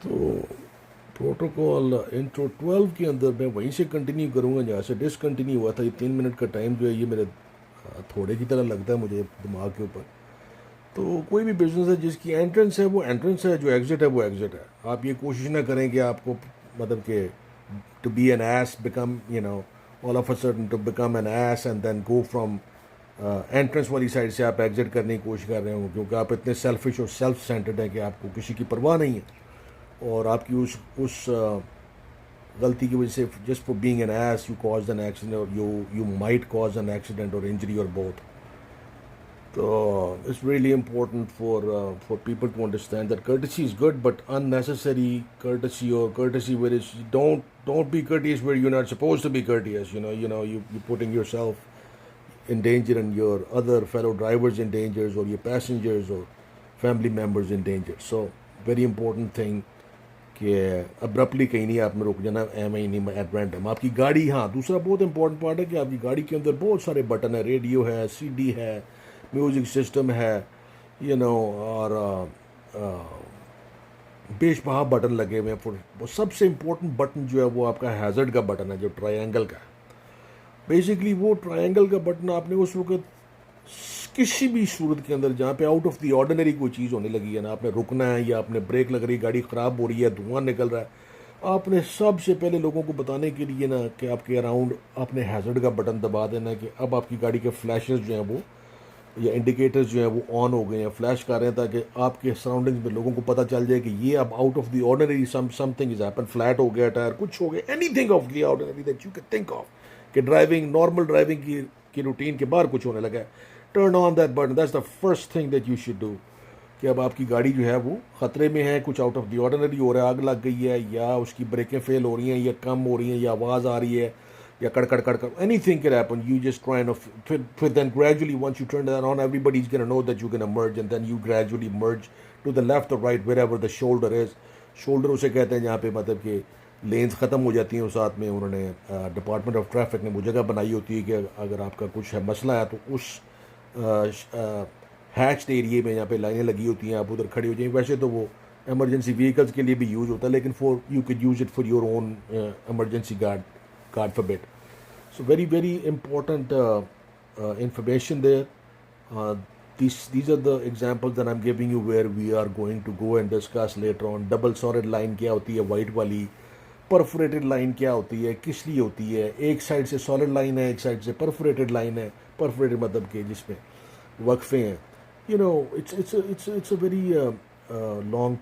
तो protocol intro 12 के अंदर मैं वहीं से कंटिन्यू करूँगा जहाँ से डिसकंटिन्यू हुआ था। ये 3 मिनट का टाइम जो है ये मेरे थोड़े की तरह लगता है मुझे दिमाग के ऊपर। तो कोई भी बिजनेस है जिसकी एंट्रेंस है वो एंट्रेंस है, जो एग्जिट है वो एग्जिट है। आप ये कोशिश ना करें कि आपको मतलब कि to be N S become all of a sudden to become N S and then go from entrance वाली साइड से आप एग्जिट करने की कोशिश कर रहे हो, क्योंकि आप इतने सेल्फिश और सेल्फ सेंटर्ड हैं कि आपको किसी की परवाह नहीं है। और आपकी उस गलती की वजह से just for being an ass you cause an accident or you might cause an accident or injury or both. So it's really important for people to understand that courtesy is good, but unnecessary courtesy or courtesy where it's don't be courteous where you're not supposed to be courteous. You're putting yourself in danger and your other fellow drivers in danger, or your passengers or family members in danger. So very important thing कि abruptly कहीं नहीं आपने रुक जाना, M ही नहीं at random. आपकी गाड़ी, हाँ दूसरा बहुत इंपॉर्टेंट पार्ट है कि आपकी गाड़ी के अंदर बहुत सारे बटन है, रेडियो है, सीडी है, म्यूज़िक सिस्टम है, और बेशबहा बटन लगे हुए हैं. सबसे इम्पोर्टेंट बटन जो है वो आपका हैज़र्ड का बटन है, जो ट्रायंगल का है. बेसिकली वो ट्रायंगल का बटन आपने उस वक्त किसी भी सूरत के अंदर जहाँ पे आउट ऑफ द ऑर्डिनरी कोई चीज़ होने लगी है ना, आपने रुकना है या आपने ब्रेक लग रही, गाड़ी ख़राब हो रही है, धुआं निकल रहा है, आपने सबसे पहले लोगों को बताने के लिए ना कि आपके अराउंड आपने हैज़र्ड का बटन दबा देना कि अब आपकी गाड़ी के फ्लैशेस जो हैं वो या इंडिकेटर्स जो हैं वो ऑन हो गए हैं, फ्लैश कर रहे हैं, ताकि आपके सराउंडिंग्स में लोगों को पता चल जाए कि ये अब out of the ordinary something is happen, flat हो गया टायर, कुछ हो गया, anything of the ordinary that you can think of कि ड्राइविंग नॉर्मल ड्राइविंग की रूटीन के बाहर कुछ होने लगा है. Turn on that button, that's the first thing that you should do. कि अब आपकी गाड़ी जो है वो ख़तरे में है, कुछ आउट ऑफ द ऑर्डिनरी हो रहा है, आग लग गई है, या उसकी ब्रेकें फेल हो रही हैं, या कम हो रही हैं, या आवाज़ आ रही है, या कड़कड़ कड़कड़, anything can happen. You just try and then gradually once you turn that on, everybody's gonna know that you're gonna merge, and then you gradually merge to the left or right wherever the shoulder is. Shoulder उसे कहते हैं जहाँ पे मतलब कि lens ख़त्म हो जाती हैं, और साथ में उन्होंने डिपार्टमेंट ऑफ ट्रैफिक ने वो जगह बनाई होती है कि अगर आपका कुछ है मसला है तो उस हैच्ड एरिए में जहाँ पे लाइनें लगी होती हैं आप उधर खड़े हो जाएं. वैसे तो वो एमरजेंसी व्हीकल्स के लिए भी यूज़ होता है, लेकिन for you can use it for your own emergency guard, God forbid. So very very important information there. Uh, these are the examples that I'm giving you where we are going to go and discuss later on. Double solid line क्या होती है, white वाली, perforated line क्या होती है, किस लिए होती है, एक साइड से solid line है, एक साइड से perforated line है. Perforated मतलब कि जिसमें वक्फे हैं. It's a very long